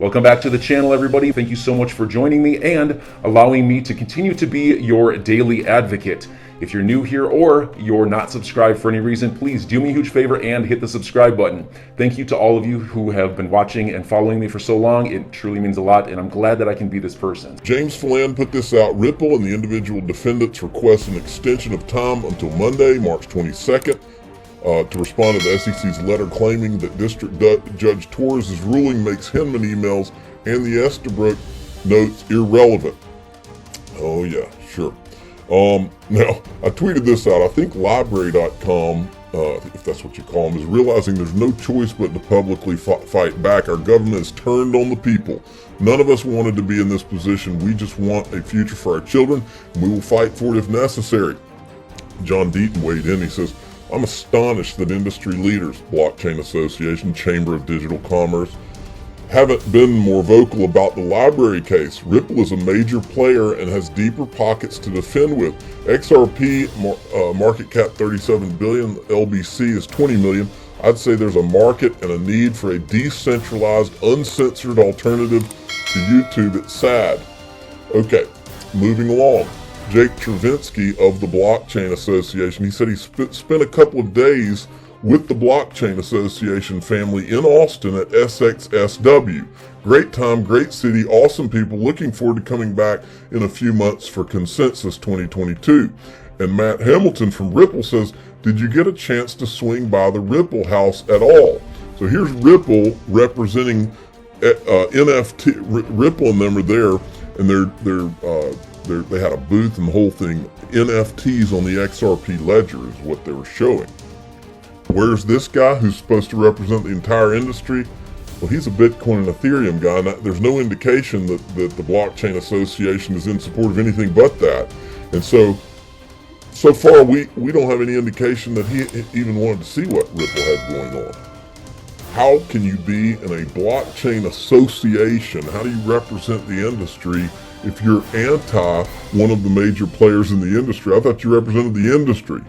Welcome back to the channel, everybody. Thank you so much for joining me and allowing me to continue to be your daily advocate. If you're new here or you're not subscribed for any reason, please do me a huge favor and hit the subscribe button. Thank you to all of you who have been watching and following me for so long. It truly means a lot, and I'm glad that I can be this person. James Flynn put this out. Ripple and the individual defendants request an extension of time until Monday, March 22nd. To respond to the SEC's letter claiming that District Judge Torres' ruling makes Hinman emails and the Estabrook notes irrelevant. Oh yeah, sure. Now, I tweeted this out. I think library.com, if that's what you call them, is realizing there's no choice but to publicly fight back. Our government is turned on the people. None of us wanted to be in this position. We just want a future for our children, and we will fight for it if necessary. John Deaton weighed in. He says, I'm astonished that industry leaders, Blockchain Association, Chamber of Digital Commerce, haven't been more vocal about the library case. Ripple is a major player and has deeper pockets to defend with. XRP market cap 37 billion, LBC is 20 million. I'd say there's a market and a need for a decentralized, uncensored alternative to YouTube. It's sad. Okay, moving along. Jake Travinsky of the Blockchain Association, he said he spent a couple of days with the Blockchain Association family in Austin at SXSW. Great time, great city, awesome people, looking forward to coming back in a few months for Consensus 2022. And Matt Hamilton from Ripple says, did you get a chance to swing by the Ripple house at all? So here's Ripple representing NFT. Ripple and them are there, and they had a booth and the whole thing. NFTs on the XRP ledger is what they were showing. Where's this guy who's supposed to represent the entire industry? Well, he's a Bitcoin and Ethereum guy. There's no indication that the Blockchain Association is in support of anything but that. And so far, we don't have any indication that he even wanted to see what Ripple had going on. How can you be in a blockchain association? How do you represent the industry if you're anti one of the major players in the industry? I thought you represented the industry.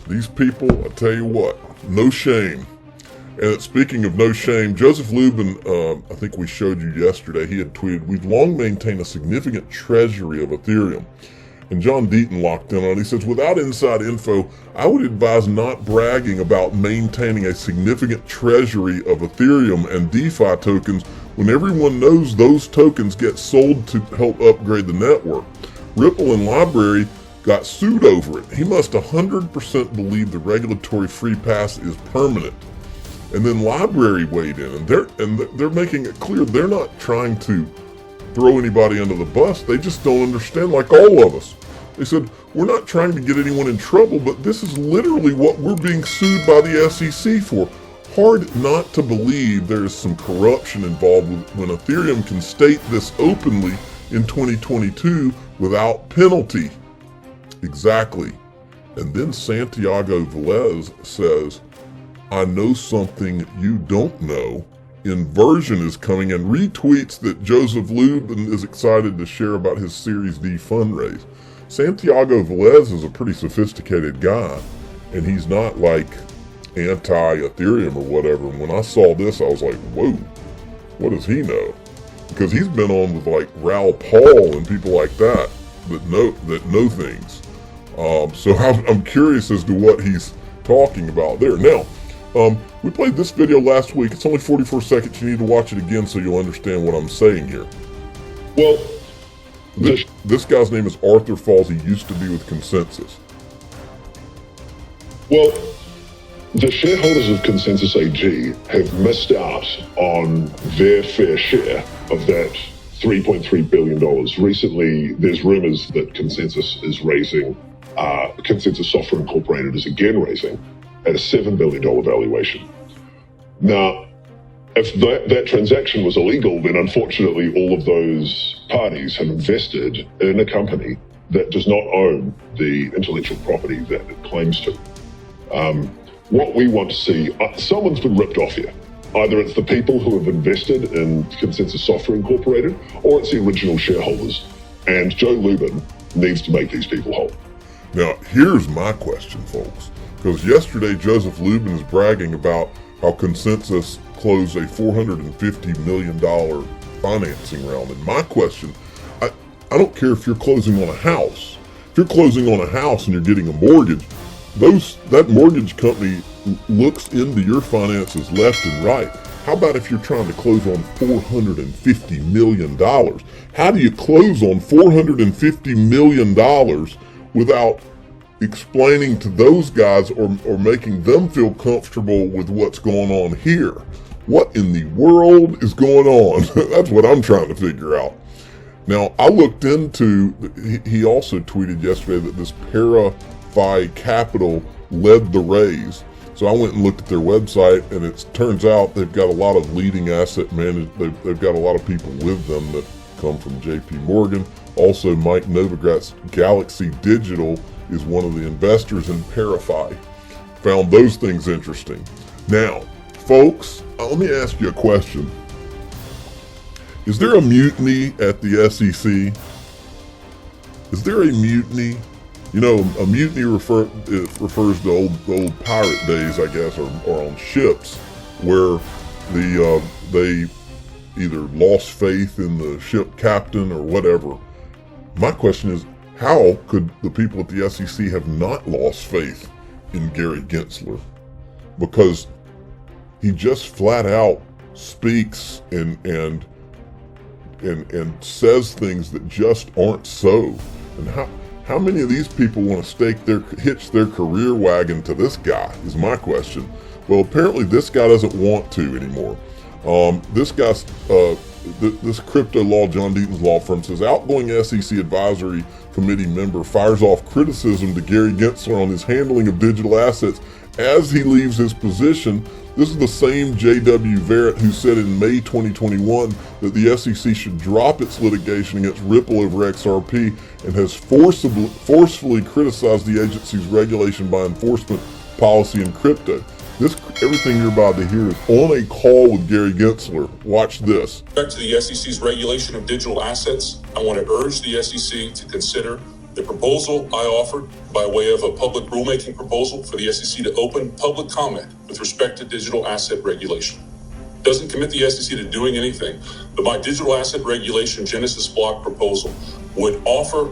These people, I tell you what, no shame. And speaking of no shame, Joseph Lubin, I think we showed you yesterday, he had tweeted, we've long maintained a significant treasury of Ethereum. And John Deaton locked in on it. He says, without inside info, I would advise not bragging about maintaining a significant treasury of Ethereum and DeFi tokens when everyone knows those tokens get sold to help upgrade the network. Ripple and Library got sued over it. He must 100% believe the regulatory free pass is permanent. And then Library weighed in, and they're making it clear they're not trying to throw anybody under the bus. They just don't understand, like all of us. They said, we're not trying to get anyone in trouble, but this is literally what we're being sued by the SEC for. Hard not to believe there is some corruption involved when Ethereum can state this openly in 2022 without penalty. Exactly. And then Santiago Velez says, I know something you don't know. Inversion is coming, and retweets that Joseph Lubin is excited to share about his Series D fundraise. Santiago Velez is a pretty sophisticated guy, and he's not like anti-Ethereum or whatever. And when I saw this, I was like, whoa, what does he know? Because he's been on with like Raoul Paul and people like that know things. So I'm curious as to what he's talking about there. Now, we played this video last week. It's only 44 seconds. You need to watch it again so you'll understand what I'm saying here. Well, this guy's name is Arthur Falls. He used to be with Consensus. Well, the shareholders of Consensus AG have missed out on their fair share of that $3.3 billion. Recently, there's rumors that Consensus is raising, Consensus Software Incorporated is again raising at a $7 billion valuation. Now, if that transaction was illegal, then unfortunately all of those parties have invested in a company that does not own the intellectual property that it claims to. What we want to see, someone's been ripped off here. Either it's the people who have invested in Consensus Software Incorporated, or it's the original shareholders. And Joe Lubin needs to make these people whole. Now, here's my question, folks. Because yesterday, Joseph Lubin is bragging about how Consensus closed a $450 million financing round. And my question, I don't care if you're closing on a house. If you're closing on a house and you're getting a mortgage, that mortgage company looks into your finances left and right. How about if you're trying to close on $450 million? How do you close on $450 million without explaining to those guys or making them feel comfortable with what's going on here? What in the world is going on? That's what I'm trying to figure out. Now, I looked into, he also tweeted yesterday that this ParaFi Capital led the raise. So I went and looked at their website, and it turns out they've got a lot of leading asset managers. They've got a lot of people with them that come from JP Morgan. Also, Mike Novogratz Galaxy Digital is one of the investors in ParaFi. Found those things interesting. Now, folks, let me ask you a question. Is there a mutiny at the SEC? Is there a mutiny? You know, a mutiny refers to the old pirate days, I guess, or on ships, where they either lost faith in the ship captain or whatever. My question is, how could the people at the SEC have not lost faith in Gary Gensler? Because he just flat out speaks and says things that just aren't so. And how many of these people want to hitch their career wagon to this guy is my question. Well, apparently this guy doesn't want to anymore. This crypto law, John Deaton's law firm, says outgoing SEC advisory committee member fires off criticism to Gary Gensler on his handling of digital assets as he leaves his position. This is the same J.W. Verrett who said in May 2021 that the SEC should drop its litigation against Ripple over XRP and has forcefully criticized the agency's regulation by enforcement policy in crypto. Everything you're about to hear is on a call with Gary Gensler. Watch this. Back to the SEC's regulation of digital assets, I want to urge the SEC to consider the proposal I offered by way of a public rulemaking proposal for the SEC to open public comment with respect to digital asset regulation. Doesn't commit the SEC to doing anything, but my digital asset regulation Genesis block proposal would offer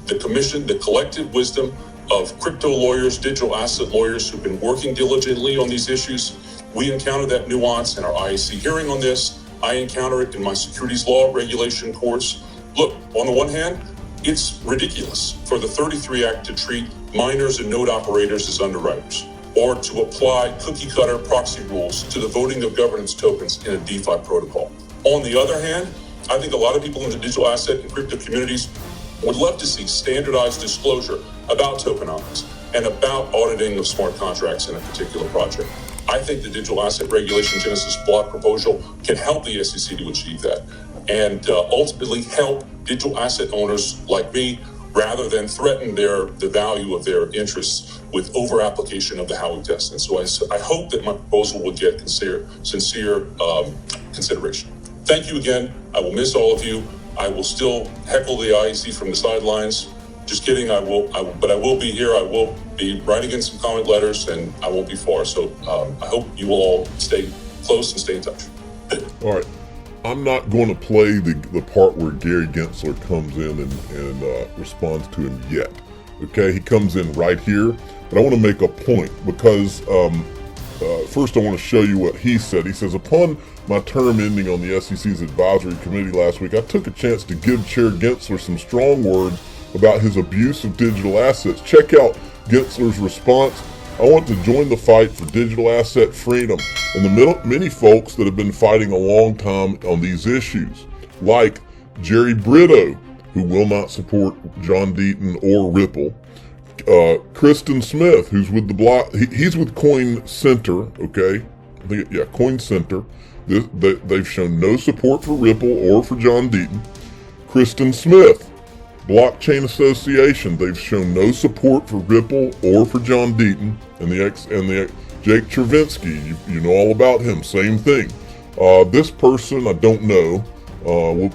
the commission the collective wisdom of crypto lawyers, digital asset lawyers who've been working diligently on these issues. We encounter that nuance in our IAC hearing on this. I encounter it in my securities law regulation course. Look, on the one hand, it's ridiculous for the 33 Act to treat miners and node operators as underwriters, or to apply cookie-cutter proxy rules to the voting of governance tokens in a DeFi protocol. On the other hand, I think a lot of people in the digital asset and crypto communities would love to see standardized disclosure about tokenomics and about auditing of smart contracts in a particular project. I think the digital asset regulation Genesis block proposal can help the SEC to achieve that and ultimately help digital asset owners like me rather than threaten the value of their interests with over application of the Howey test. And so I hope that my proposal will get sincere consideration. Thank you again. I will miss all of you. I will still heckle the IEC from the sidelines. Just kidding. But I will be here. I will be writing in some comment letters, and I won't be far. So I hope you will all stay close and stay in touch. All right. I'm not going to play the part where Gary Gensler comes in and responds to him yet. Okay, he comes in right here, but I want to make a point because first I want to show you what he said. He says, upon my term ending on the SEC's advisory committee last week, I took a chance to give Chair Gensler some strong words about his abuse of digital assets. Check out Gensler's response. I want to join the fight for digital asset freedom and the many folks that have been fighting a long time on these issues, like Jerry Brito, who will not support John Deaton or Ripple, Kristen Smith, who's with the block. He's with Coin Center, okay? Coin Center. They've shown no support for Ripple or for John Deaton. Kristen Smith, Blockchain Association, they've shown no support for Ripple or for John Deaton, and the Jake Chervinsky, you know all about him, same thing. This person, I don't know.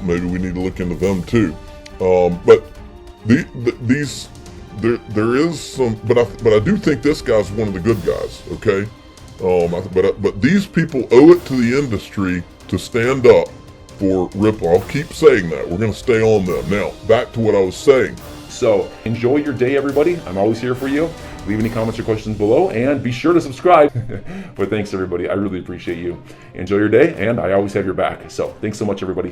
Maybe we need to look into them too. But there is some, but I do think this guy's one of the good guys. Okay, But these people owe it to the industry to stand up for Ripple. I'll keep saying that. We're going to stay on them. Now, back to what I was saying. So enjoy your day, everybody. I'm always here for you. Leave any comments or questions below, and be sure to subscribe. But thanks, everybody. I really appreciate you. Enjoy your day, and I always have your back. So thanks so much, everybody.